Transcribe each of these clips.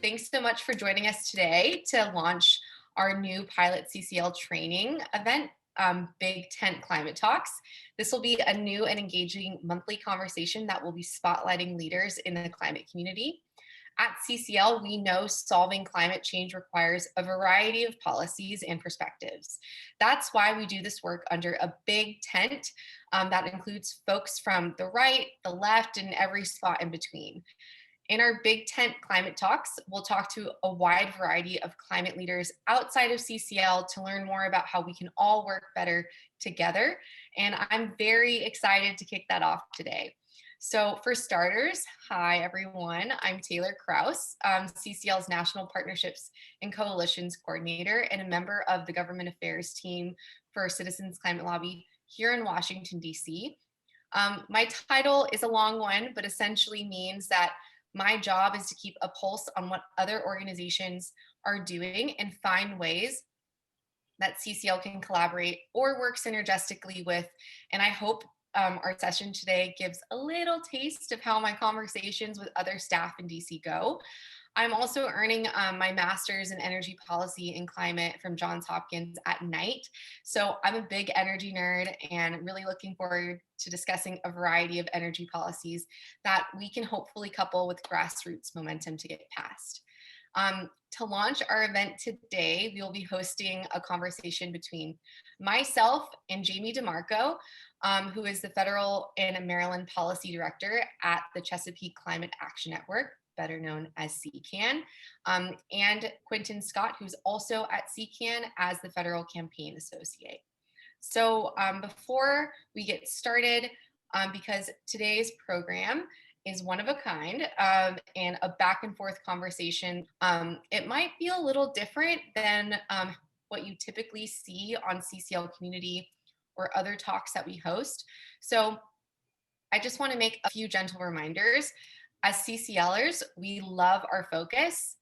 Thanks so much for joining us today to launch our new pilot CCL training event, Big Tent Climate Talks. This will be a new and engaging monthly conversation that will be spotlighting leaders in the climate community. At CCL, we know solving climate change requires a variety of policies and perspectives. That's why we do this work under a big tent that includes folks from the right, the left, and every spot in between. In our Big Tent Climate Talks, we'll talk to a wide variety of climate leaders outside of CCL to learn more about how we can all work better together. And I'm very excited to kick that off today. So for starters, hi everyone, I'm Taylor Krause, CCL's National Partnerships and Coalitions Coordinator and a member of the Government Affairs team for Citizens Climate Lobby here in Washington, DC. My title is a long one, but essentially means that my job is to keep a pulse on what other organizations are doing and find ways that CCL can collaborate or work synergistically with. And I hope our session today gives a little taste of how my conversations with other staff in DC go. I'm also earning my master's in energy policy and climate from Johns Hopkins at night. So I'm a big energy nerd and really looking forward to discussing a variety of energy policies that we can hopefully couple with grassroots momentum to get passed. To launch our event today, we will be hosting a conversation between myself and Jamie DeMarco, who is the Federal and Maryland Policy Director at the Chesapeake Climate Action Network, better known as CCAN, and Quinton Scott, who's also at CCAN as the Federal Campaign Associate. So before we get started, because today's program is one of a kind and a back and forth conversation, it might be a little different than what you typically see on CCL Community or other talks that we host. So I just want to make a few gentle reminders. As CCLers, we love our focus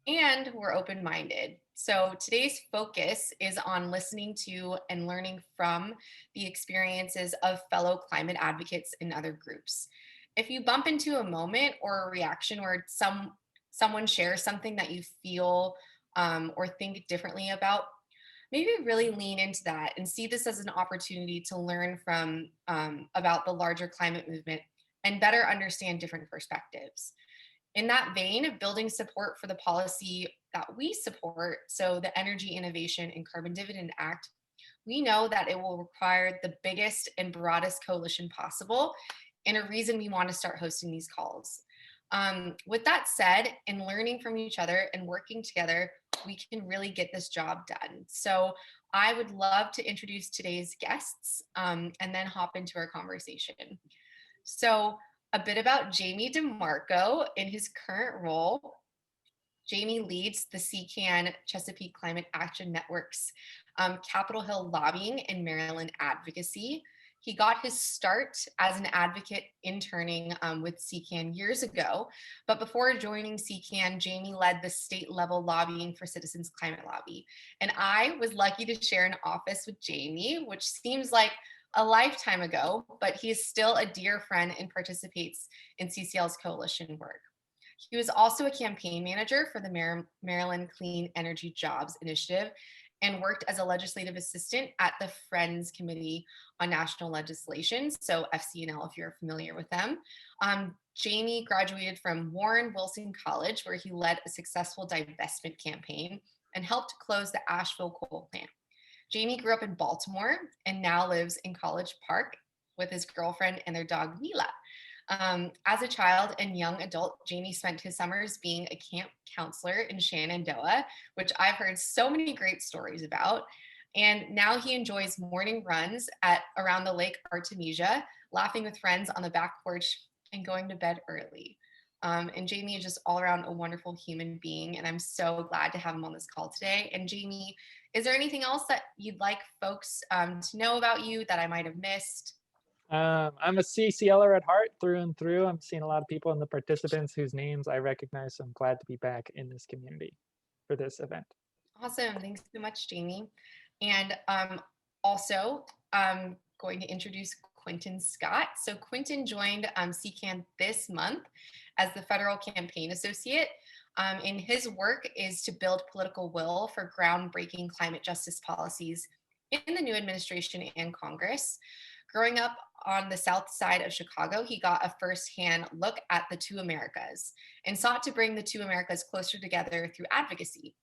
and we're open-minded. So today's focus is on listening to and learning from the experiences of fellow climate advocates in other groups. If you bump into a moment or a reaction where someone shares something that you feel or think differently about, maybe really lean into that and see this as an opportunity to learn from about the larger climate movement and better understand different perspectives. In that vein, building support for the policy that we support, so the Energy Innovation and Carbon Dividend Act, we know that it will require the biggest and broadest coalition possible, and a reason we want to start hosting these calls. With that said, in learning from each other and working together, we can really get this job done. So I would love to introduce today's guests and then hop into our conversation. So a bit about Jamie DeMarco in his current role. Jamie leads the CCAN Chesapeake Climate Action Network's Capitol Hill lobbying and Maryland advocacy. He got his start as an advocate interning with CCAN years ago, but before joining CCAN, Jamie led the state level lobbying for Citizens Climate Lobby. And I was lucky to share an office with Jamie, which seems like a lifetime ago, but he is still a dear friend and participates in CCL's coalition work. He was also a campaign manager for the Maryland Clean Energy Jobs Initiative and worked as a legislative assistant at the Friends Committee on National Legislation, so FCNL if you're familiar with them. Jamie graduated from Warren Wilson College, where he led a successful divestment campaign and helped close the Asheville coal plant. Jamie grew up in Baltimore and now lives in College Park with his girlfriend and their dog, Mila. As a child and young adult, Jamie spent his summers being a camp counselor in Shenandoah, which I've heard so many great stories about. And now he enjoys morning runs around the Lake Artemisia, laughing with friends on the back porch and going to bed early. And Jamie is just all around a wonderful human being, and I'm so glad to have him on this call today. And Jamie, is there anything else that you'd like folks to know about you that I might have missed? I'm a CCLer at heart through and through. I'm seeing a lot of people in the participants whose names I recognize, so I'm glad to be back in this community for this event. Awesome. Thanks so much, Jamie. And also, I'm going to introduce Quinton Scott. So Quentin joined CCAN this month as the Federal Campaign Associate. And his work is to build political will for groundbreaking climate justice policies in the new administration and Congress. Growing up on the south side of Chicago, he got a firsthand look at the two Americas and sought to bring the two Americas closer together through advocacy.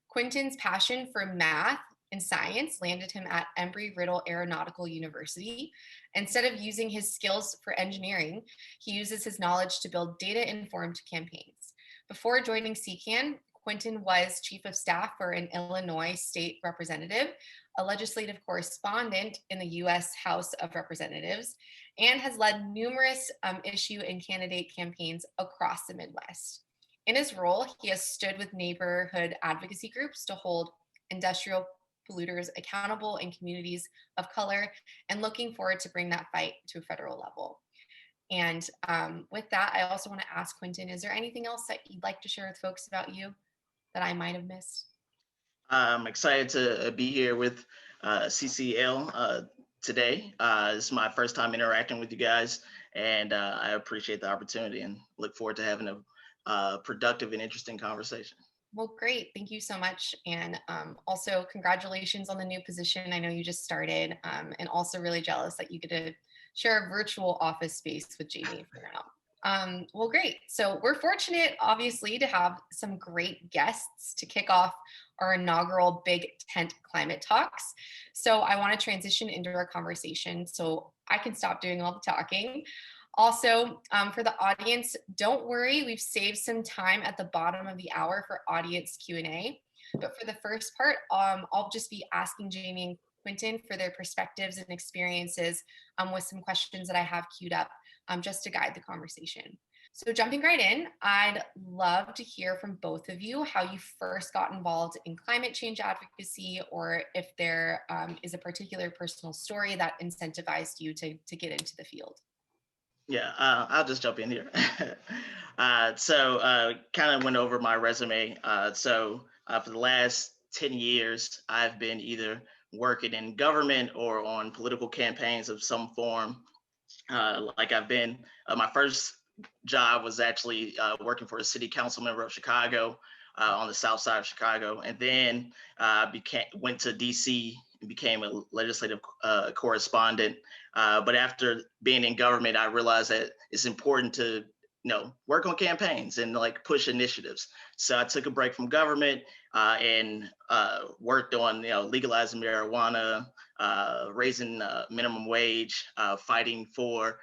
Quinton's passion for math and science landed him at Embry-Riddle Aeronautical University. Instead of using his skills for engineering, he uses his knowledge to build data-informed campaigns. Before joining CCAN, Quinton was chief of staff for an Illinois state representative, a legislative correspondent in the US House of Representatives, and has led numerous issue and candidate campaigns across the Midwest. In his role, he has stood with neighborhood advocacy groups to hold industrial polluters accountable in communities of color, and looking forward to bring that fight to a federal level. And with that, I also want to ask Quinton, is there anything else that you'd like to share with folks about you that I might have missed? I'm excited to be here with CCL today. This is my first time interacting with you guys, and I appreciate the opportunity and look forward to having a productive and interesting conversation. Well, great. Thank you so much. And also, congratulations on the new position. I know you just started, and also really jealous that you get to share a virtual office space with Jamie for now. Well, great. So, we're fortunate, obviously, to have some great guests to kick off our inaugural Big Tent Climate Talks. So, I want to transition into our conversation so I can stop doing all the talking. Also, for the audience, don't worry, we've saved some time at the bottom of the hour for audience Q&A. But for the first part, I'll just be asking Jamie and Quinton for their perspectives and experiences with some questions that I have queued up just to guide the conversation. So jumping right in, I'd love to hear from both of you how you first got involved in climate change advocacy, or if there is a particular personal story that incentivized you to get into the field. Yeah, I'll just jump in here. Kind of went over my resume. For the last 10 years, I've been either working in government or on political campaigns of some form. My first job was actually working for a city council member of Chicago on the south side of Chicago. And then went to DC and became a legislative correspondent. But after being in government, I realized that it's important to work on campaigns and like push initiatives. So I took a break from government and worked on legalizing marijuana, raising minimum wage, fighting for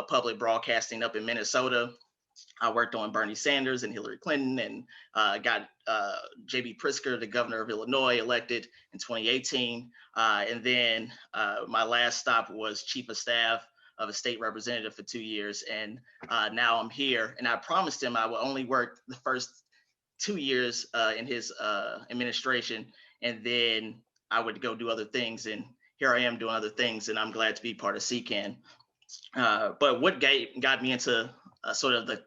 public broadcasting up in Minnesota. I worked on Bernie Sanders and Hillary Clinton, and got J.B. Pritzker, the governor of Illinois, elected in 2018. And then my last stop was chief of staff of a state representative for 2 years. And now I'm here. And I promised him I would only work the first 2 years in his administration, and then I would go do other things. And here I am doing other things, and I'm glad to be part of CCAN. But what got me into sort of the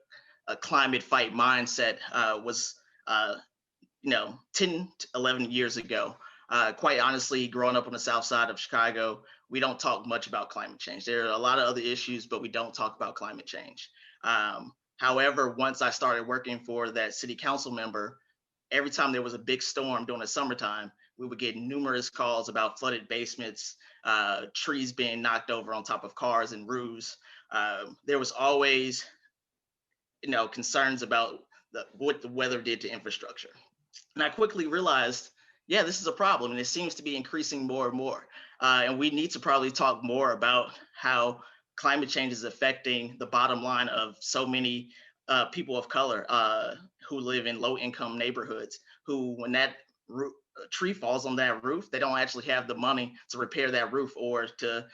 climate fight mindset was 10 to 11 years ago. Quite honestly, growing up on the south side of Chicago, we don't talk much about climate change. There are a lot of other issues, but we don't talk about climate change. However, once I started working for that city council member, every time there was a big storm during the summertime, we would get numerous calls about flooded basements, trees being knocked over on top of cars and roofs. There was always, concerns about what the weather did to infrastructure. And I quickly realized, yeah, this is a problem, and it seems to be increasing more and more. And we need to probably talk more about how climate change is affecting the bottom line of so many people of color who live in low-income neighborhoods, who, when that tree falls on that roof, they don't actually have the money to repair that roof or to,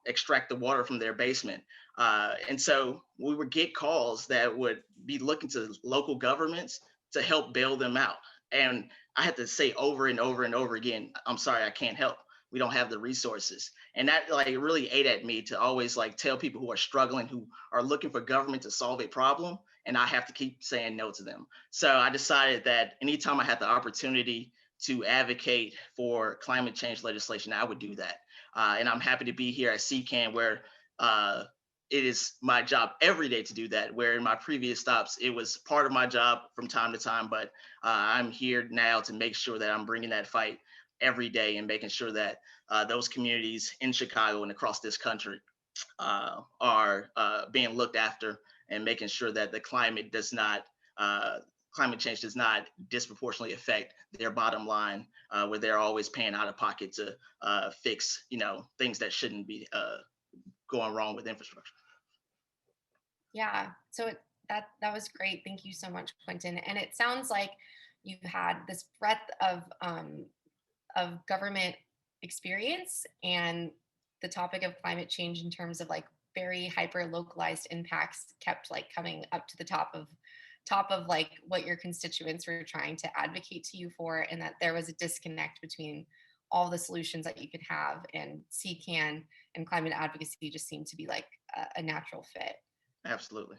extract the water from their basement. And so we would get calls that would be looking to local governments to help bail them out. And I had to say over and over and over again, I'm sorry, I can't help. We don't have the resources. And that really ate at me to always tell people who are struggling, who are looking for government to solve a problem, and I have to keep saying no to them. So I decided that anytime I had the opportunity to advocate for climate change legislation, I would do that. And I'm happy to be here at CCAN, where it is my job every day to do that. Where in my previous stops, it was part of my job from time to time, but I'm here now to make sure that I'm bringing that fight every day and making sure that those communities in Chicago and across this country are being looked after, and making sure that the climate change does not disproportionately affect their bottom line, where they're always paying out of pocket to fix, things that shouldn't be going wrong with infrastructure. Yeah. So that was great. Thank you so much, Quentin. And it sounds like you've had this breadth of government experience and the topic of climate change in terms of like very hyper localized impacts kept like coming up to the top of like what your constituents were trying to advocate to you for, and that there was a disconnect between all the solutions that you could have, and CCAN and climate advocacy just seemed to be like a natural fit. Absolutely.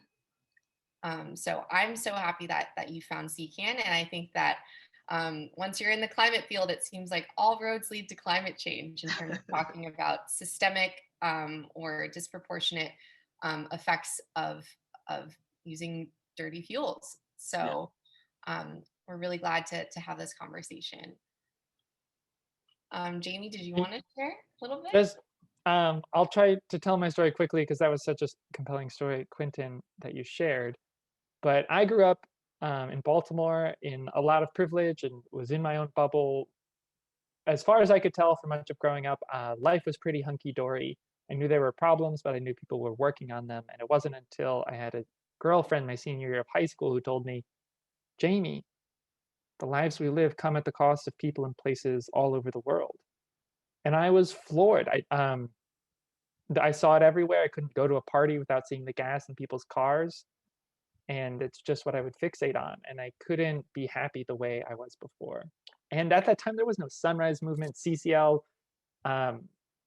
So I'm so happy that you found CCAN, and I think that once you're in the climate field, it seems like all roads lead to climate change in terms of talking about systemic or disproportionate effects of using dirty fuels. Yeah. So we're really glad to have this conversation. Jamie, did you want to share a little bit? Just, I'll try to tell my story quickly because that was such a compelling story, Quinton, that you shared. But I grew up in Baltimore in a lot of privilege and was in my own bubble. As far as I could tell for much of growing up, life was pretty hunky dory. I knew there were problems, but I knew people were working on them. And it wasn't until I had a girlfriend my senior year of high school who told me, Jamie, the lives we live come at the cost of people in places all over the world. And I was floored. I saw it everywhere. I couldn't go to a party without seeing the gas in people's cars. And it's just what I would fixate on. And I couldn't be happy the way I was before. And at that time, there was no sunrise movement. CCL,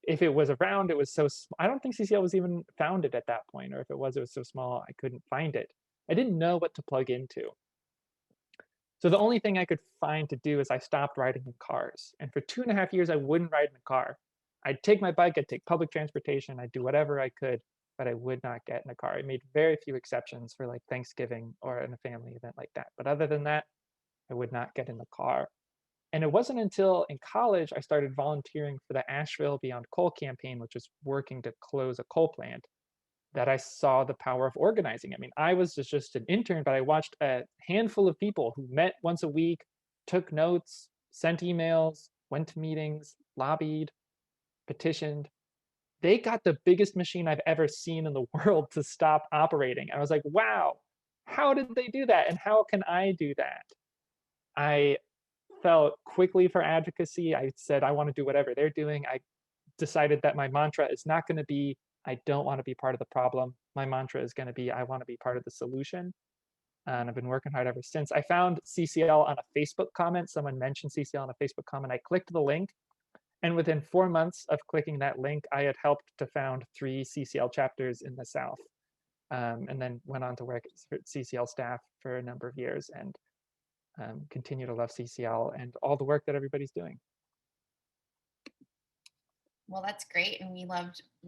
if it was around, it was so I don't think CCL was even founded at that point, or if it was so small, I couldn't find it. I didn't know what to plug into. So the only thing I could find to do is I stopped riding in cars. And for 2.5 years, I wouldn't ride in a car. I'd take my bike, I'd take public transportation, I'd do whatever I could, but I would not get in a car. I made very few exceptions for like Thanksgiving or in a family event like that. But other than that, I would not get in the car. And it wasn't until in college I started volunteering for the Asheville Beyond Coal campaign, which was working to close a coal plant, that I saw the power of organizing. I mean, I was just an intern, but I watched a handful of people who met once a week, took notes, sent emails, went to meetings, lobbied, petitioned. They got the biggest machine I've ever seen in the world to stop operating. I was like, wow, how did they do that? And how can I do that? I felt quickly for advocacy. I said, I want to do whatever they're doing. I decided that my mantra is not going to be, I don't want to be part of the problem. My mantra is going to be, I want to be part of the solution. And I've been working hard ever since. I found CCL on a Facebook comment. Someone mentioned CCL on a Facebook comment. I clicked the link. And within 4 months of clicking that link, I had helped to found 3 CCL chapters in the South. And then went on to work at CCL staff for a number of years, and continue to love CCL and all the work that everybody's doing. Well, that's great, and we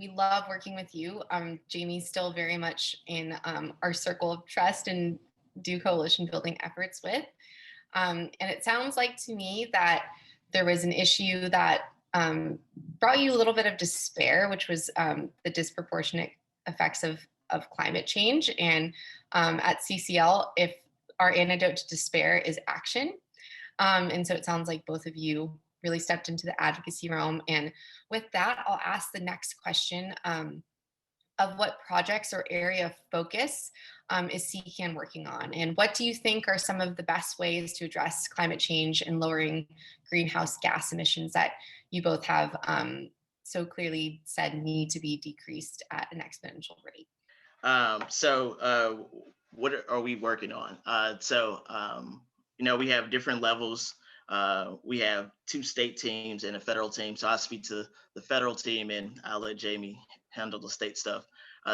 love working with you. Jamie's still very much in our circle of trust and do coalition building efforts with. And it sounds like to me that there was an issue that brought you a little bit of despair, which was the disproportionate effects of climate change. And at CCL, if our antidote to despair is action. And so it sounds like both of you really stepped into the advocacy realm. And with that, I'll ask the next question of what projects or area of focus is CCAN working on? And what do you think are some of the best ways to address climate change and lowering greenhouse gas emissions that you both have so clearly said need to be decreased at an exponential rate? What are we working on? We have different levels. We have 2 state teams and a federal team. So I speak to the federal team, and I'll let Jamie handle the state stuff.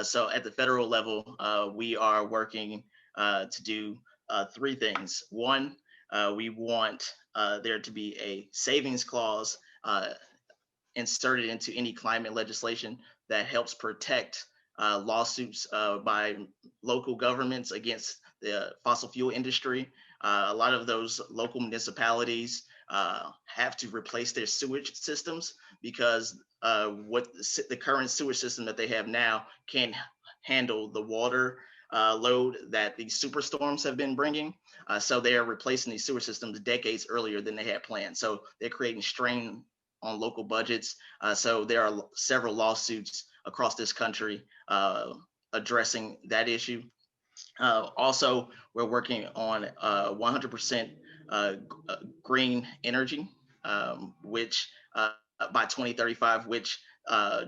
So at the federal level, we are working to do 3 things. One, we want there to be a savings clause inserted into any climate legislation that helps protect lawsuits by local governments against the fossil fuel industry. A lot of those local municipalities have to replace their sewage systems because what the current sewage system that they have now can't handle the water load that these superstorms have been bringing. So they are replacing these sewer systems decades earlier than they had planned. So they're creating strain on local budgets. So there are several lawsuits across this country addressing that issue. Also, we're working on 100% green energy, which by 2035, which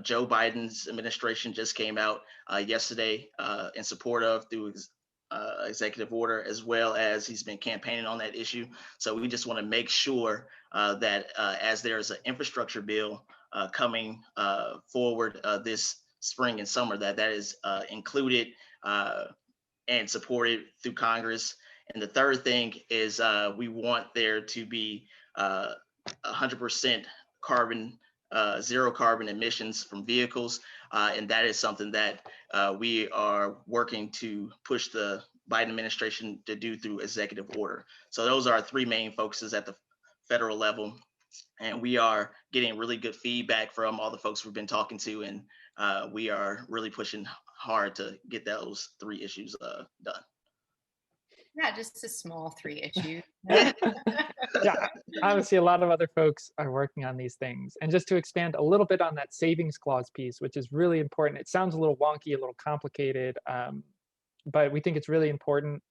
Joe Biden's administration just came out yesterday in support of through his executive order, as well as he's been campaigning on that issue. So we just want to make sure that as there's an infrastructure bill coming forward this spring and summer, that is included and supported through Congress. And the third thing is we want there to be 100% carbon, zero carbon emissions from vehicles. And that is something that we are working to push the Biden administration to do through executive order. So those are our three main focuses at the federal level. And we are getting really good feedback from all the folks we've been talking to. And we are really pushing hard to get those three issues done. Yeah, just a small 3 issues. Yeah, obviously a lot of other folks are working on these things. And just to expand a little bit on that savings clause piece, which is really important. It sounds a little wonky, a little complicated, but we think it's really important.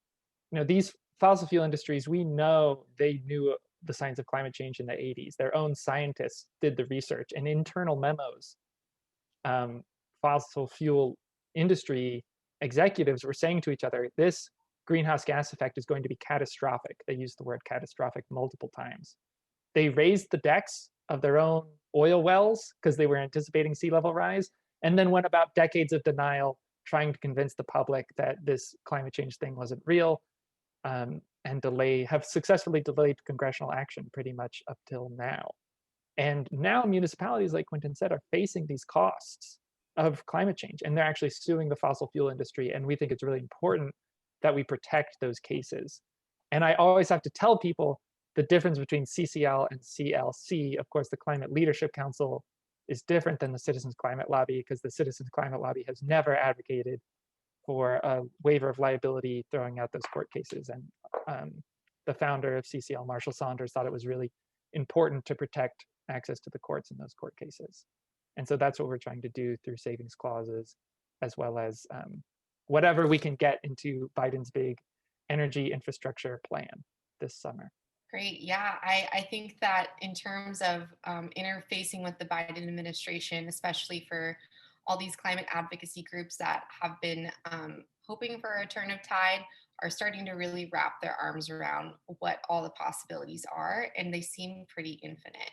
These fossil fuel industries, we know they knew the signs of climate change in the 80s. Their own scientists did the research, and internal memos. Fossil fuel industry executives were saying to each other, this greenhouse gas effect is going to be catastrophic. They used the word catastrophic multiple times. They raised the decks of their own oil wells because they were anticipating sea level rise, and then went about decades of denial trying to convince the public that this climate change thing wasn't real, and have successfully delayed congressional action pretty much up till now. And now municipalities, like Quinton said, are facing these costs of climate change, and they're actually suing the fossil fuel industry. And we think it's really important that we protect those cases. And I always have to tell people the difference between CCL and CLC. Of course, the Climate Leadership Council is different than the Citizens Climate Lobby, because the Citizens Climate Lobby has never advocated for a waiver of liability throwing out those court cases. And the founder of CCL, Marshall Saunders, thought it was really important to protect access to the courts in those court cases. And so that's what we're trying to do through savings clauses, as well as whatever we can get into Biden's big energy infrastructure plan this summer. Great. Yeah, I think that in terms of interfacing with the Biden administration, especially for all these climate advocacy groups that have been hoping for a turn of tide, are starting to really wrap their arms around what all the possibilities are, and they seem pretty infinite.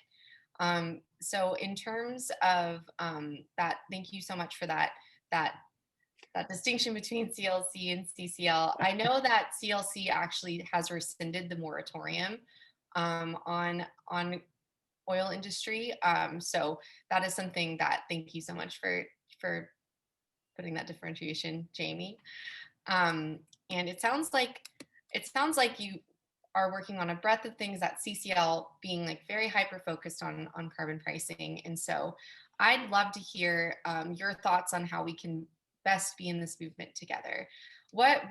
So in terms of that, thank you so much for that distinction between CLC and CCL. I know that CLC actually has rescinded the moratorium on oil industry. So that is something that, thank you so much for putting that differentiation, Jamie. And it sounds like you are working on a breadth of things, that CCL being like very hyper focused on carbon pricing. And so I'd love to hear your thoughts on how we can best be in this movement together. What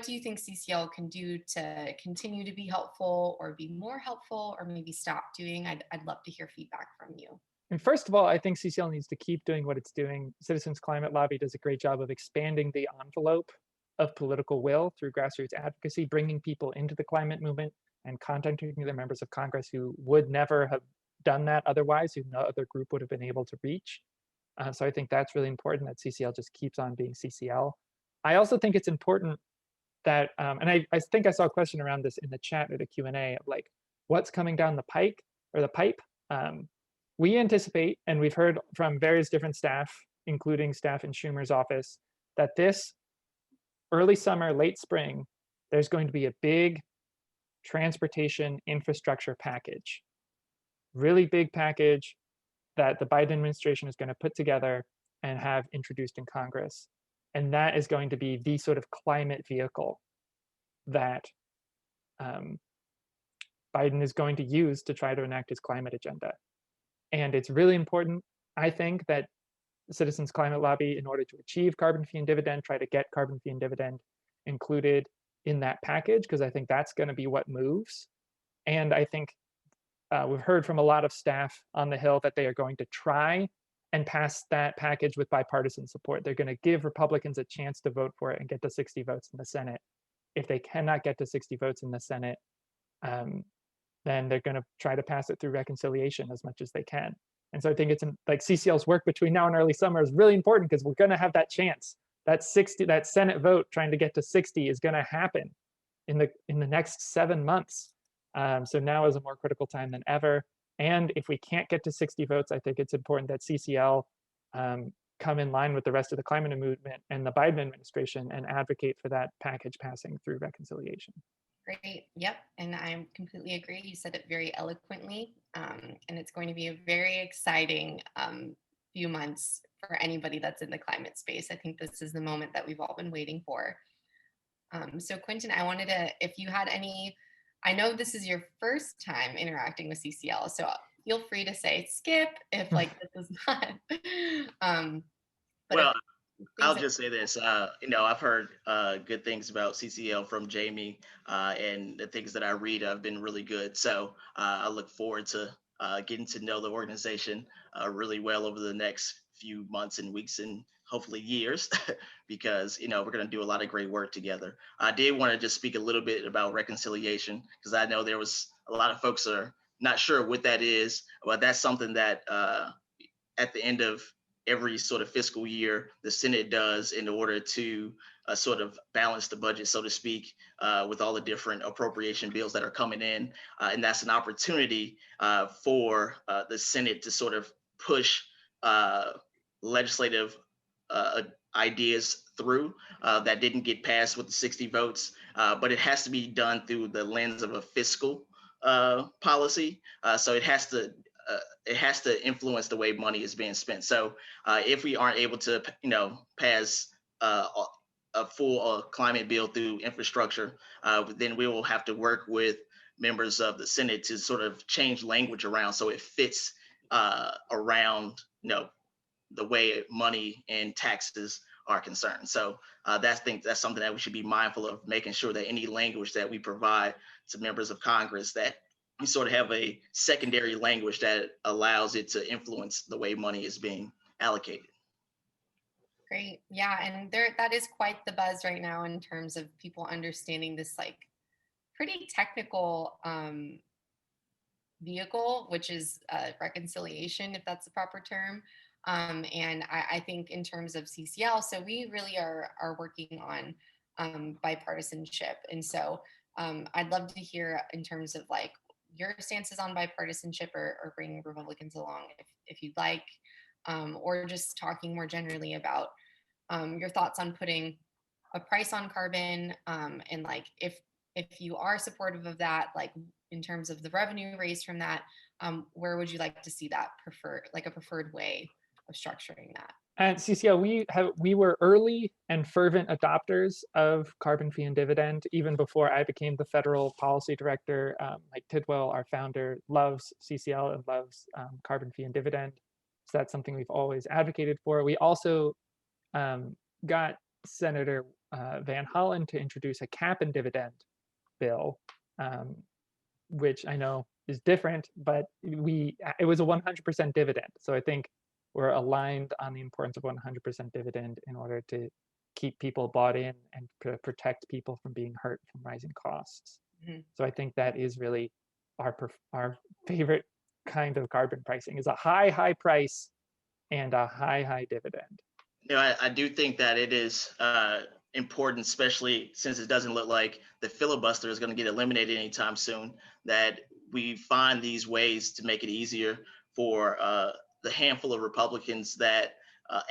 do you think CCL can do to continue to be helpful, or be more helpful, or maybe stop doing? I'd love to hear feedback from you. And first of all, I think CCL needs to keep doing what it's doing. Citizens Climate Lobby does a great job of expanding the envelope of political will through grassroots advocacy, bringing people into the climate movement and contacting their members of Congress who would never have done that otherwise, who no other group would have been able to reach. So I think that's really important, that CCL just keeps on being CCL. I also think it's important that, and I think I saw a question around this in the chat or the Q&A, of like, what's coming down the pike or the pipe? We anticipate, and we've heard from various different staff, including staff in Schumer's office, that this early summer, late spring, there's going to be a big transportation infrastructure package, really big package that the Biden administration is going to put together and have introduced in Congress. And that is going to be the sort of climate vehicle that Biden is going to use to try to enact his climate agenda. And it's really important, I think, that Citizens Climate Lobby, in order to achieve carbon fee and dividend, try to get carbon fee and dividend included in that package, because I think that's going to be what moves. And I think we've heard from a lot of staff on the Hill that they are going to try and pass that package with bipartisan support. They're going to give Republicans a chance to vote for it and get to 60 votes in the Senate. If they cannot get to 60 votes in the Senate, then they're going to try to pass it through reconciliation as much as they can. And so I think it's like CCL's work between now and early summer is really important, because we're going to have that chance. That Senate vote trying to get to 60 is going to happen in the next 7 months. So now is a more critical time than ever. And if we can't get to 60 votes, I think it's important that CCL come in line with the rest of the climate movement and the Biden administration and advocate for that package passing through reconciliation. Great. Yep. And I completely agree. You said it very eloquently. And it's going to be a very exciting few months for anybody that's in the climate space. I think this is the moment that we've all been waiting for. So Quentin, I wanted to, if you had any, I know this is your first time interacting with CCL, so feel free to say skip if like this is not. But well, I'll just say this. I've heard good things about CCL from Jamie, and the things that I read have been really good. So I look forward to getting to know the organization really well over the next few months and weeks and hopefully years, because we're going to do a lot of great work together. I did want to just speak a little bit about reconciliation, because I know there was a lot of folks that are not sure what that is, but that's something that at the end of every sort of fiscal year, the Senate does in order to sort of balance the budget, so to speak, with all the different appropriation bills that are coming in. And that's an opportunity for the Senate to sort of push legislative ideas through that didn't get passed with the 60 votes, but it has to be done through the lens of a fiscal policy. So it has to influence the way money is being spent. So if we aren't able to, pass a full climate bill through infrastructure, then we will have to work with members of the Senate to sort of change language around so it fits around, the way money and taxes are concerned. So that's something that we should be mindful of, making sure that any language that we provide to members of Congress, that we sort of have a secondary language that allows it to influence the way money is being allocated. Great. Yeah. And that is quite the buzz right now in terms of people understanding this like pretty technical vehicle, which is reconciliation, if that's the proper term. And I think in terms of CCL, so we really are working on bipartisanship. And so I'd love to hear in terms of like your stances on bipartisanship, or bringing Republicans along if you'd like, or just talking more generally about your thoughts on putting a price on carbon, and like if you are supportive of that, like in terms of the revenue raised from that, where would you like to see that preferred way of structuring that? At CCL, we were early and fervent adopters of carbon fee and dividend. Even before I became the federal policy director, Mike Tidwell, our founder, loves CCL and loves carbon fee and dividend. So that's something we've always advocated for. We also got Senator Van Hollen to introduce a cap and dividend bill, which I know is different, but it was a 100% dividend. So I think we're aligned on the importance of 100% dividend in order to keep people bought in and to protect people from being hurt from rising costs. Mm-hmm. So I think that is really our favorite kind of carbon pricing, is a high price and a high dividend. I do think that it is important, especially since it doesn't look like the filibuster is going to get eliminated anytime soon, that we find these ways to make it easier for the handful of Republicans that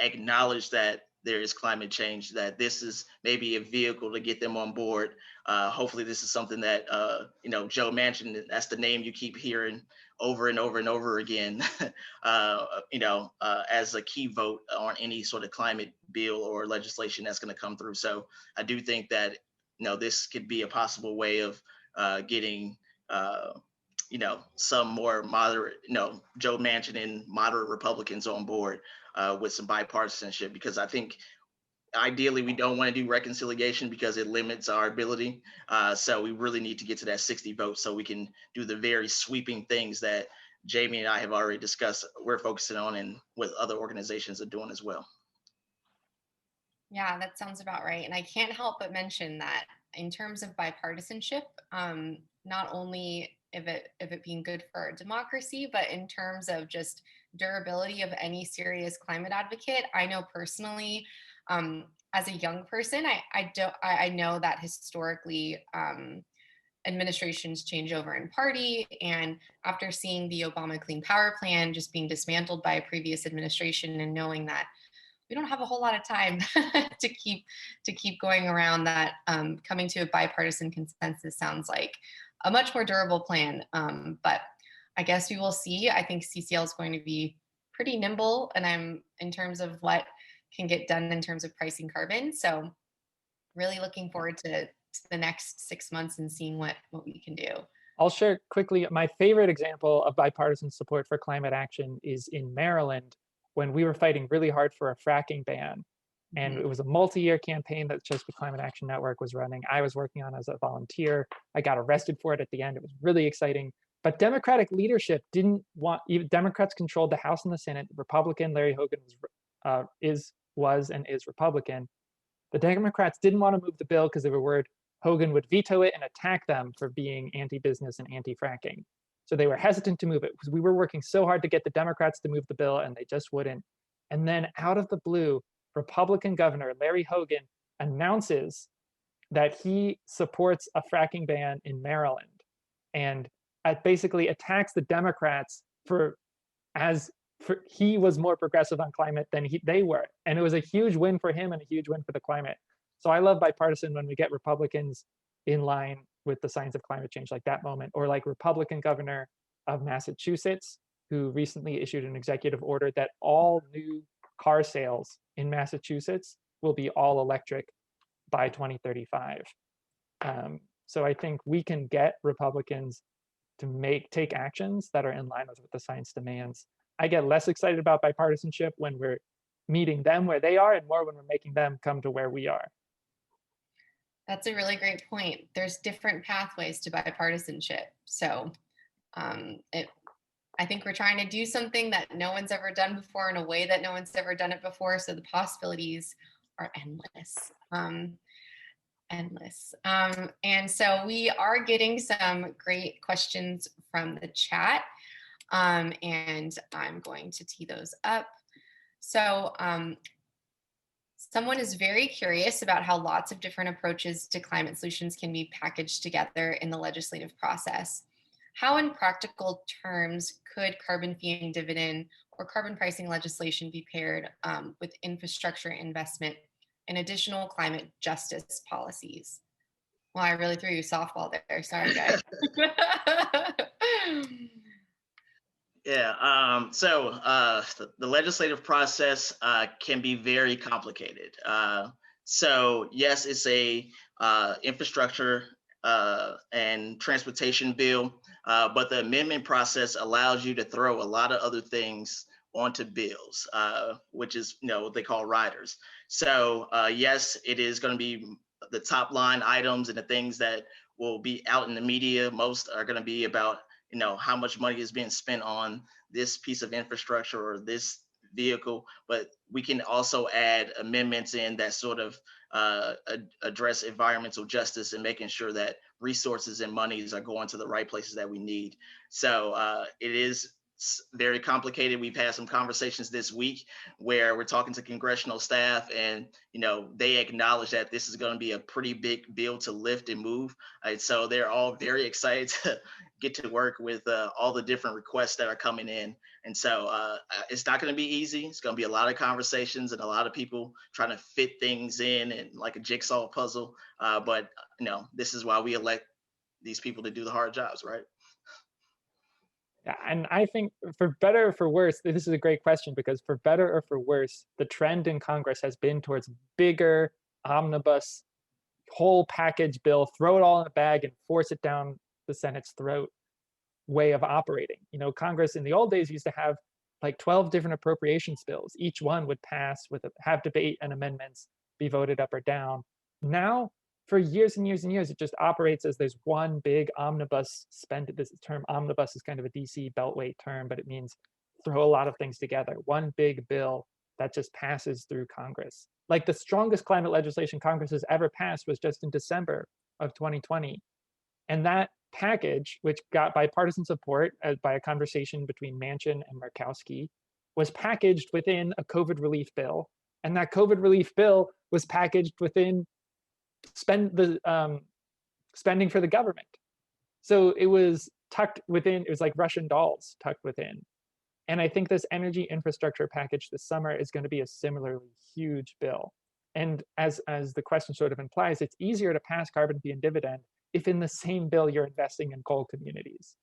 acknowledge that there is climate change, that this is maybe a vehicle to get them on board. Hopefully this is something that, Joe Manchin, that's the name you keep hearing over and over and over again, as a key vote on any sort of climate bill or legislation that's going to come through. So I do think that, this could be a possible way of getting, some more moderate, Joe Manchin and moderate Republicans on board with some bipartisanship, because I think ideally we don't want to do reconciliation because it limits our ability. So we really need to get to that 60 votes so we can do the very sweeping things that Jamie and I have already discussed we're focusing on, and what other organizations are doing as well. Yeah, that sounds about right. And I can't help but mention that in terms of bipartisanship, not only if it being good for our democracy, but in terms of just durability of any serious climate advocate, I know personally, as a young person, I know that historically, administrations change over in party, and after seeing the Obama Clean Power Plan just being dismantled by a previous administration, and knowing that we don't have a whole lot of time to keep going around that, coming to a bipartisan consensus sounds like a much more durable plan. But I guess we will see. I think CCL is going to be pretty nimble, and I'm in terms of what can get done in terms of pricing carbon. So really looking forward to the next 6 months and seeing what we can do. I'll share quickly my favorite example of bipartisan support for climate action is in Maryland, when we were fighting really hard for a fracking ban. And it was a multi-year campaign that Chesapeake Climate Action Network was running. I was working on as a volunteer. I got arrested for it at the end. It was really exciting. But Democratic leadership didn't want, even Democrats controlled the House and the Senate. Republican Larry Hogan was and is Republican. The Democrats didn't want to move the bill because they were worried Hogan would veto it and attack them for being anti-business and anti-fracking. So they were hesitant to move it because we were working so hard to get the Democrats to move the bill, and they just wouldn't. And then out of the blue, Republican Governor Larry Hogan announces that he supports a fracking ban in Maryland, and basically attacks the Democrats for he was more progressive on climate than they were. And it was a huge win for him and a huge win for the climate. So I love bipartisan when we get Republicans in line with the signs of climate change, like that moment, or like Republican governor of Massachusetts, who recently issued an executive order that all new car sales in Massachusetts will be all electric by 2035. So I think we can get Republicans to take actions that are in line with what the science demands. I get less excited about bipartisanship when we're meeting them where they are, and more when we're making them come to where we are. That's a really great point. There's different pathways to bipartisanship. So I think we're trying to do something that no one's ever done before in a way that no one's ever done it before. So the possibilities are endless. And so we are getting some great questions from the chat. And I'm going to tee those up. So someone is very curious about how lots of different approaches to climate solutions can be packaged together in the legislative process. How, in practical terms, could carbon fee and dividend or carbon pricing legislation be paired with infrastructure investment and additional climate justice policies? Well, I really threw you a softball there. Sorry, guys. Yeah, the legislative process can be very complicated. So yes, it's a infrastructure and transportation bill, but the amendment process allows you to throw a lot of other things onto bills, which is what they call riders. So yes, it is going to be the top line items and the things that will be out in the media. Most are going to be about how much money is being spent on this piece of infrastructure or this vehicle, but we can also add amendments in that sort of address environmental justice and making sure that resources and monies are going to the right places that we need. So it is very complicated. We've had some conversations this week where we're talking to congressional staff, and they acknowledge that this is going to be a pretty big bill to lift and move. So they're all very excited to get to work with all the different requests that are coming in. And so it's not going to be easy. It's going to be a lot of conversations and a lot of people trying to fit things in and like a jigsaw puzzle. But this is why we elect these people to do the hard jobs, right? Yeah, and I think for better or for worse, this is a great question because for better or for worse, the trend in Congress has been towards bigger omnibus whole package bill, throw it all in a bag and force it down the Senate's throat way of operating. You know, Congress in the old days used to have like 12 different appropriations bills. Each one would pass with have debate and amendments, be voted up or down. Now, for years and years and years, it just operates as there's one big omnibus spend. This term omnibus is kind of a DC beltway term, but it means throw a lot of things together. One big bill that just passes through Congress. Like the strongest climate legislation Congress has ever passed was just in December of 2020. And that package, which got bipartisan support by a conversation between Manchin and Murkowski, was packaged within a COVID relief bill. And that COVID relief bill was packaged within spending for the government. So it was tucked within, it was like Russian dolls tucked within. And I think this energy infrastructure package this summer is going to be a similarly huge bill. And as the question sort of implies, it's easier to pass carbon fee and dividend if in the same bill you're investing in coal communities,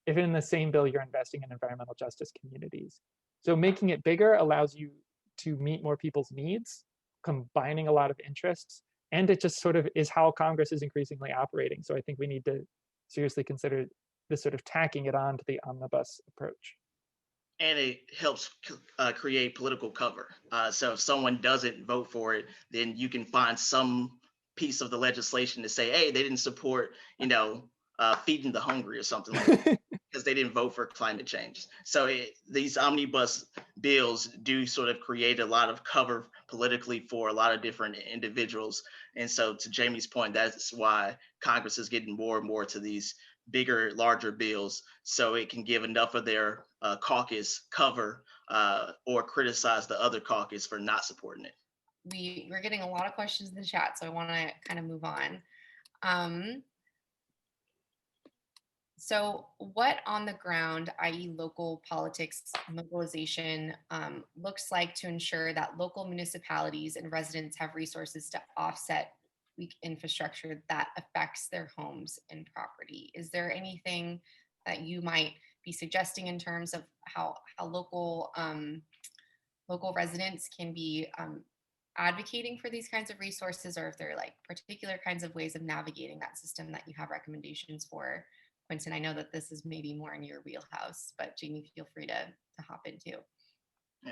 if in the same bill you're investing in environmental justice communities. So making it bigger allows you to meet more people's needs, combining a lot of interests, and it just sort of is how Congress is increasingly operating. So I think we need to seriously consider this sort of tacking it on to the omnibus approach. And it helps create political cover. So if someone doesn't vote for it, then you can find some piece of the legislation to say, hey, they didn't support, feeding the hungry or something like that because they didn't vote for climate change. So these omnibus bills do sort of create a lot of cover politically for a lot of different individuals. And so to Jamie's point, that's why Congress is getting more and more to these bigger, larger bills so it can give enough of their caucus cover or criticize the other caucus for not supporting it. We're getting a lot of questions in the chat, so I want to kind of move on. So what on the ground, i.e. local politics mobilization, looks like to ensure that local municipalities and residents have resources to offset weak infrastructure that affects their homes and property? Is there anything that you might be suggesting in terms of how local residents can be advocating for these kinds of resources, or if there are like particular kinds of ways of navigating that system that you have recommendations for? Quentin, I know that this is maybe more in your wheelhouse, but Jamie, feel free to hop in too. Yeah.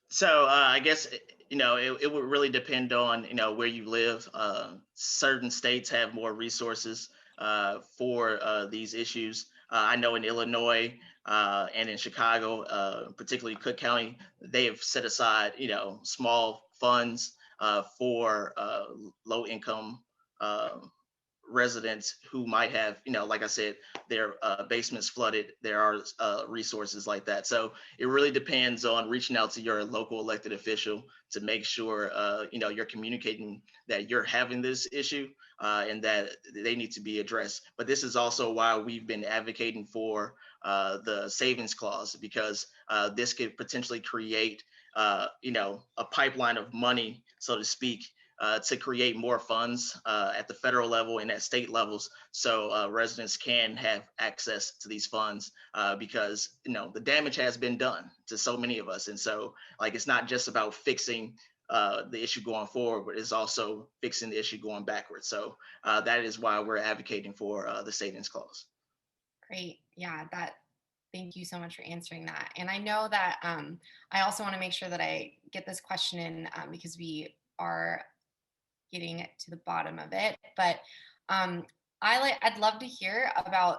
So I guess it would really depend on where you live. Certain states have more resources for these issues. I know in Illinois and in Chicago, particularly Cook County, they have set aside small funds for low income residents who might have, like I said, their basements flooded. There are resources like that. So it really depends on reaching out to your local elected official to make sure, you're communicating that you're having this issue and that they need to be addressed. But this is also why we've been advocating for the savings clause, because this could potentially create, a pipeline of money, so to speak, to create more funds at the federal level and at state levels, so residents can have access to these funds because the damage has been done to so many of us. And so it's not just about fixing the issue going forward, but it's also fixing the issue going backwards. So that is why we're advocating for the savings clause. Great. Yeah, thank you so much for answering that. And I know that I also want to make sure that I get this question in because we are getting to the bottom of it. But I'd love to hear about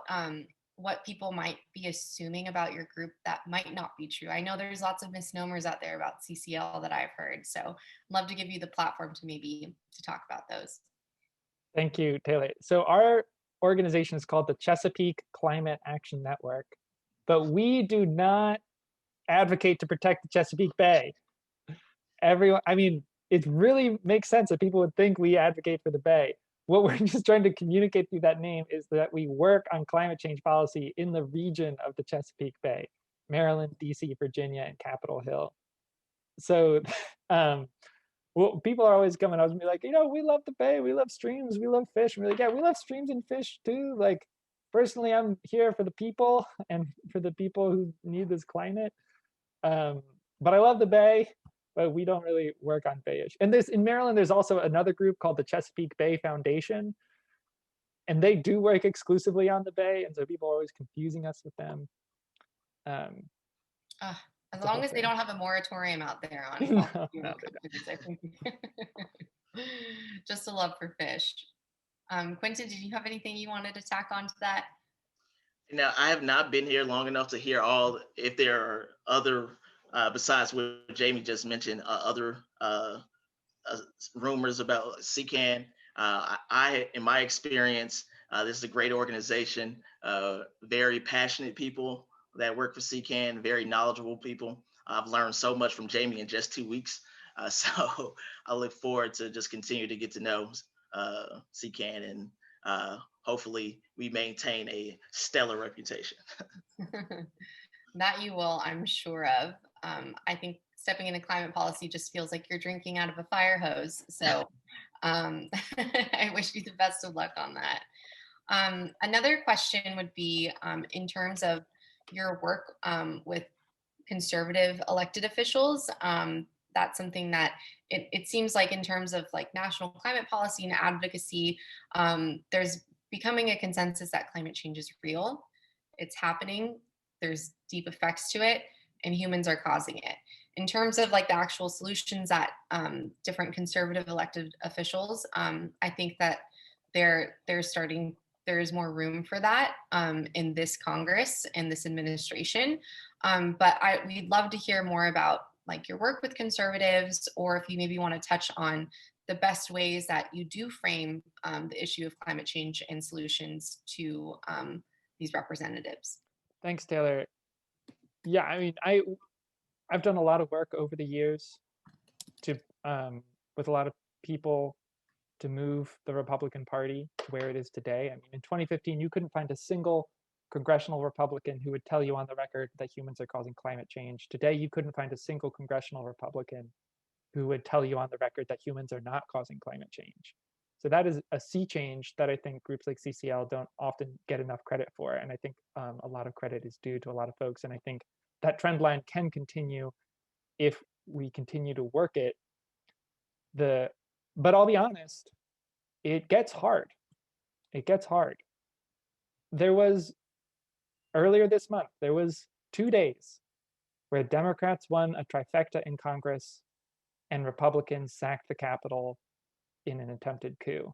what people might be assuming about your group that might not be true. I know there's lots of misnomers out there about CCL that I've heard. So I'd love to give you the platform to talk about those. Thank you, Taylor. So our organization is called the Chesapeake Climate Action Network, but we do not advocate to protect the Chesapeake Bay. It really makes sense that people would think we advocate for the Bay. What we're just trying to communicate through that name is that we work on climate change policy in the region of the Chesapeake Bay, Maryland, DC, Virginia, and Capitol Hill. So people are always coming up to me like, we love the Bay, we love streams, we love fish. And we're like, yeah, we love streams and fish too. personally, I'm here for the people and for the people who need this climate. Um, but I love the Bay, but we don't really work on Bay issue. And there's in Maryland, there's also another group called the Chesapeake Bay Foundation, and they do work exclusively on the Bay, and so people are always confusing us with them. Um, As it's a long whole as they thing. don't have a moratorium out there on No, fossil fuel no, they don't. companies, I think. Just a love for fish. Quentin, did you have anything you wanted to tack on to that? Now, I have not been here long enough to hear all, if there are other, besides what Jamie just mentioned, other uh, rumors about CCAN. In my experience, this is a great organization, very passionate people that work for CCAN, very knowledgeable people. I've learned so much from Jamie in just 2 weeks. So I look forward to just continue to get to know CCAN, and hopefully we maintain a stellar reputation. That you will, I'm sure of. I think stepping into climate policy just feels like you're drinking out of a fire hose. So I wish you the best of luck on that. Another question would be in terms of your work with conservative elected officials. That's something that it seems like in terms of like national climate policy and advocacy, there's becoming a consensus that climate change is real. It's happening. There's deep effects to it, and humans are causing it. In terms of like the actual solutions that different conservative elected officials, I think that they're starting. There is more room for that in this Congress and this administration. But we'd love to hear more about like your work with conservatives, or if you maybe want to touch on the best ways that you do frame the issue of climate change and solutions to these representatives. Thanks, Taylor. Yeah, I mean, I've done a lot of work over the years to with a lot of people to move the Republican Party to where it is today. I mean, in 2015, you couldn't find a single congressional Republican who would tell you on the record that humans are causing climate change. Today, you couldn't find a single congressional Republican who would tell you on the record that humans are not causing climate change. So that is a sea change that I think groups like CCL don't often get enough credit for. And I think a lot of credit is due to a lot of folks. And I think that trend line can continue if we continue to work it. But I'll be honest, it gets hard. It gets hard. There was earlier this month, there was 2 days where Democrats won a trifecta in Congress and Republicans sacked the Capitol in an attempted coup.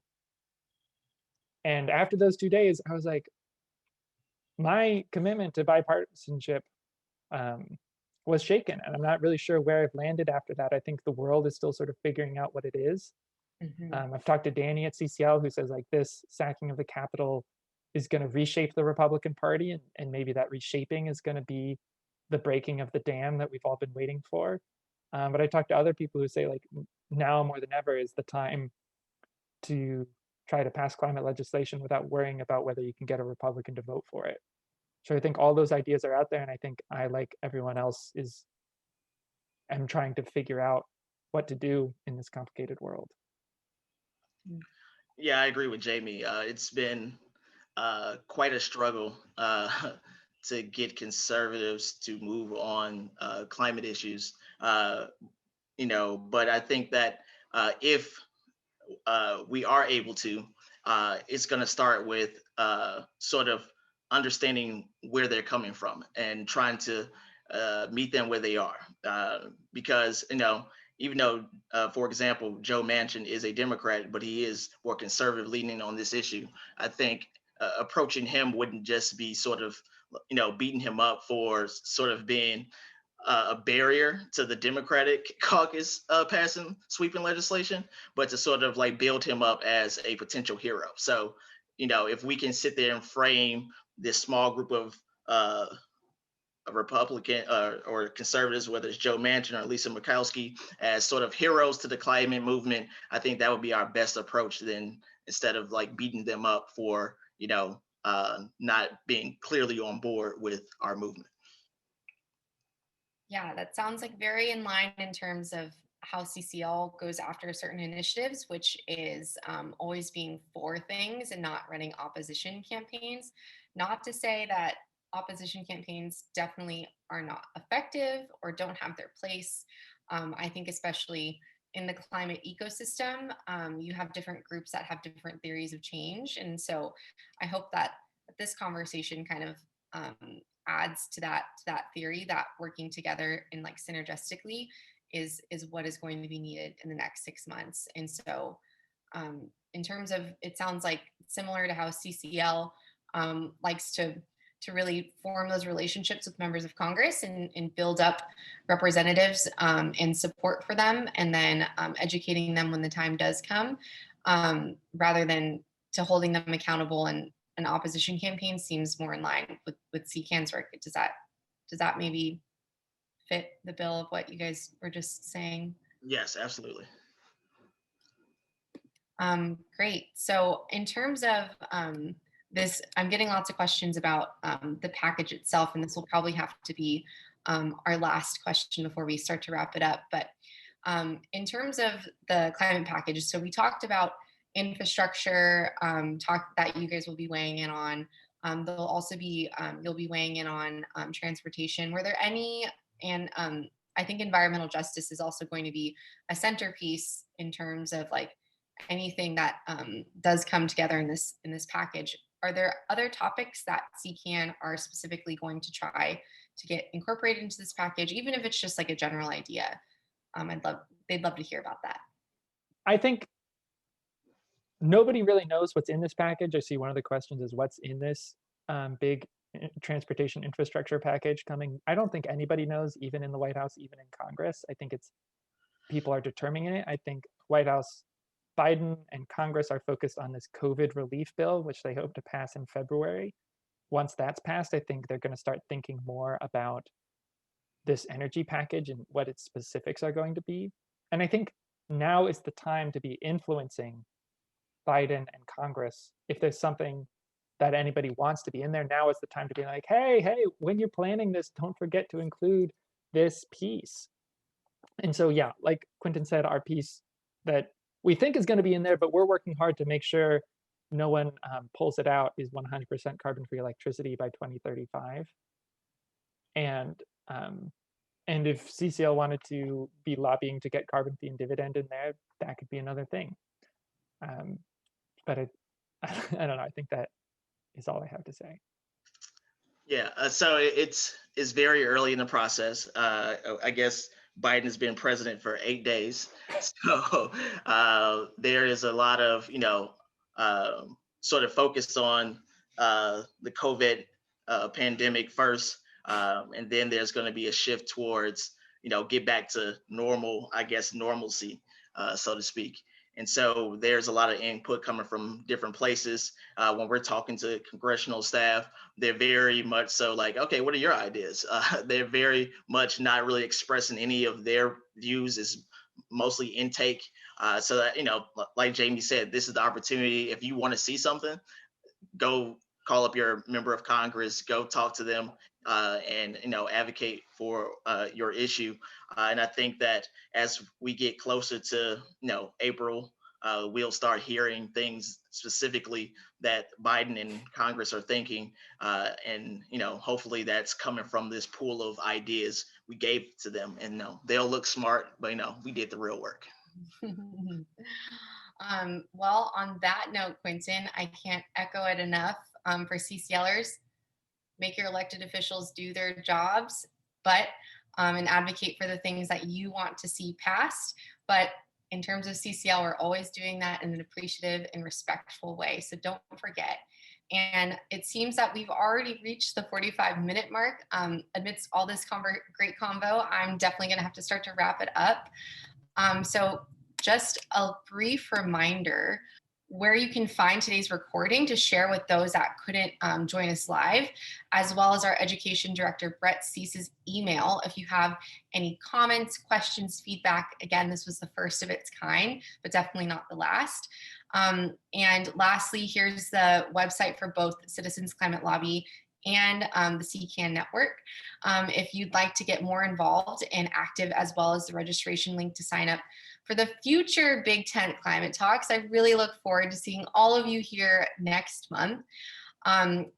And after those 2 days, I was like, my commitment to bipartisanship was shaken, and I'm not really sure where I've landed after that. I think the world is still sort of figuring out what it is. I've talked to Danny at CCL who says like this sacking of the Capitol is going to reshape the Republican Party, and maybe that reshaping is going to be the breaking of the dam that we've all been waiting for. But I talked to other people who say like now more than ever is the time to try to pass climate legislation without worrying about whether you can get a Republican to vote for it. So I think all those ideas are out there, and I think I, like everyone else, am trying to figure out what to do in this complicated world. Yeah, I agree with Jamie. It's been quite a struggle to get conservatives to move on climate issues. But I think that if we are able to, it's going to start with sort of understanding where they're coming from and trying to meet them where they are. Because, even though, for example, Joe Manchin is a Democrat, but he is more conservative leaning on this issue, I think approaching him wouldn't just be sort of, beating him up for sort of being a barrier to the Democratic caucus passing sweeping legislation, but to sort of like build him up as a potential hero. So, if we can sit there and frame this small group of Republican or conservatives, whether it's Joe Manchin or Lisa Murkowski, as sort of heroes to the climate movement, I think that would be our best approach then, instead of like beating them up for, not being clearly on board with our movement. Yeah, that sounds like very in line in terms of how CCL goes after certain initiatives, which is always being for things and not running opposition campaigns. Not to say that opposition campaigns definitely are not effective or don't have their place. I think especially in the climate ecosystem, you have different groups that have different theories of change. And so I hope that this conversation kind of adds to that theory, that working together and like synergistically is what is going to be needed in the next 6 months. And so in terms of, it sounds like similar to how CCL likes to really form those relationships with members of Congress and build up representatives and support for them, and then educating them when the time does come, rather than to holding them accountable. And an opposition campaign seems more in line with CCAN's work. Does that maybe fit the bill of what you guys were just saying? Yes, absolutely. Great. So in terms of this, I'm getting lots of questions about the package itself, and this will probably have to be our last question before we start to wrap it up. But in terms of the climate package, so we talked about infrastructure, that you guys will be weighing in on. There'll also be, you'll be weighing in on transportation. Were there any, and I think environmental justice is also going to be a centerpiece in terms of like anything that does come together in this package. Are there other topics that CCAN are specifically going to try to get incorporated into this package, even if it's just like a general idea? They'd love to hear about that. I think nobody really knows what's in this package. I see one of the questions is what's in this big transportation infrastructure package coming. I don't think anybody knows, even in the White House, even in Congress. I think it's people are determining it. I think White House, Biden and Congress are focused on this COVID relief bill, which they hope to pass in February. Once that's passed, I think they're going to start thinking more about this energy package and what its specifics are going to be. And I think now is the time to be influencing Biden and Congress. If there's something that anybody wants to be in there, now is the time to be like, hey, when you're planning this, don't forget to include this piece. And so, yeah, like Quentin said, our piece that we think is going to be in there, but we're working hard to make sure no one pulls it out, is 100% carbon-free electricity by 2035. And if CCL wanted to be lobbying to get carbon fee and dividend in there, that could be another thing. But I don't know. I think that is all I have to say. Yeah, so it's very early in the process. I guess Biden has been president for 8 days, so there is a lot of sort of focus on the COVID pandemic first, and then there's going to be a shift towards get back to normal, I guess normalcy, so to speak. And so there's a lot of input coming from different places. When we're talking to congressional staff, they're very much so like, okay, what are your ideas? They're very much not really expressing any of their views. Is mostly intake. So that, like Jamie said, this is the opportunity. If you want to see something, go call up your member of Congress, go talk to them, and advocate for your issue. And I think that as we get closer to April, we'll start hearing things specifically that Biden and Congress are thinking, and hopefully that's coming from this pool of ideas we gave to them. And they'll look smart, but we did the real work. Well, on that note, Quinton, I can't echo it enough. For CCLers, make your elected officials do their jobs, but and advocate for the things that you want to see passed. But in terms of CCL, we're always doing that in an appreciative and respectful way. So don't forget. And it seems that we've already reached the 45-minute mark. Amidst all this great convo, I'm definitely going to have to start to wrap it up. So just a brief reminder where you can find today's recording to share with those that couldn't join us live, as well as our education director, Brett Cease's email. If you have any comments, questions, feedback, again, this was the first of its kind, but definitely not the last. And lastly, here's the website for both Citizens Climate Lobby and the CCAN network. If you'd like to get more involved and active, as well as the registration link to sign up for the future Big Tent Climate Talks, I really look forward to seeing all of you here next month.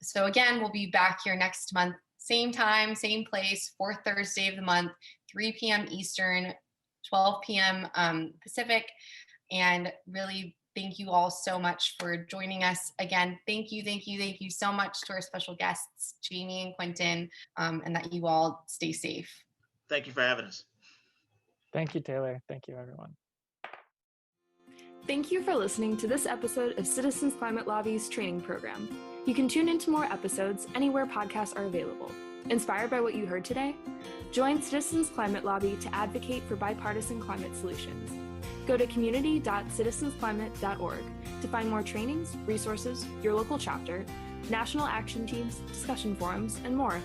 So again, we'll be back here next month, same time, same place, fourth Thursday of the month, 3 p.m. Eastern, 12 p.m. Pacific. And really, thank you all so much for joining us. Again, thank you so much to our special guests, Jamie and Quentin, and that you all stay safe. Thank you for having us. Thank you, Taylor. Thank you, everyone. Thank you for listening to this episode of Citizens Climate Lobby's training program. You can tune into more episodes anywhere podcasts are available. Inspired by what you heard today? Join Citizens Climate Lobby to advocate for bipartisan climate solutions. Go to community.citizensclimate.org to find more trainings, resources, your local chapter, national action teams, discussion forums, and more.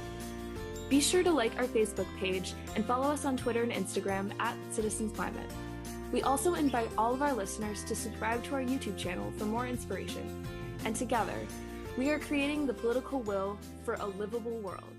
Be sure to like our Facebook page and follow us on Twitter and Instagram @CitizensClimate. We also invite all of our listeners to subscribe to our YouTube channel for more inspiration. And together, we are creating the political will for a livable world.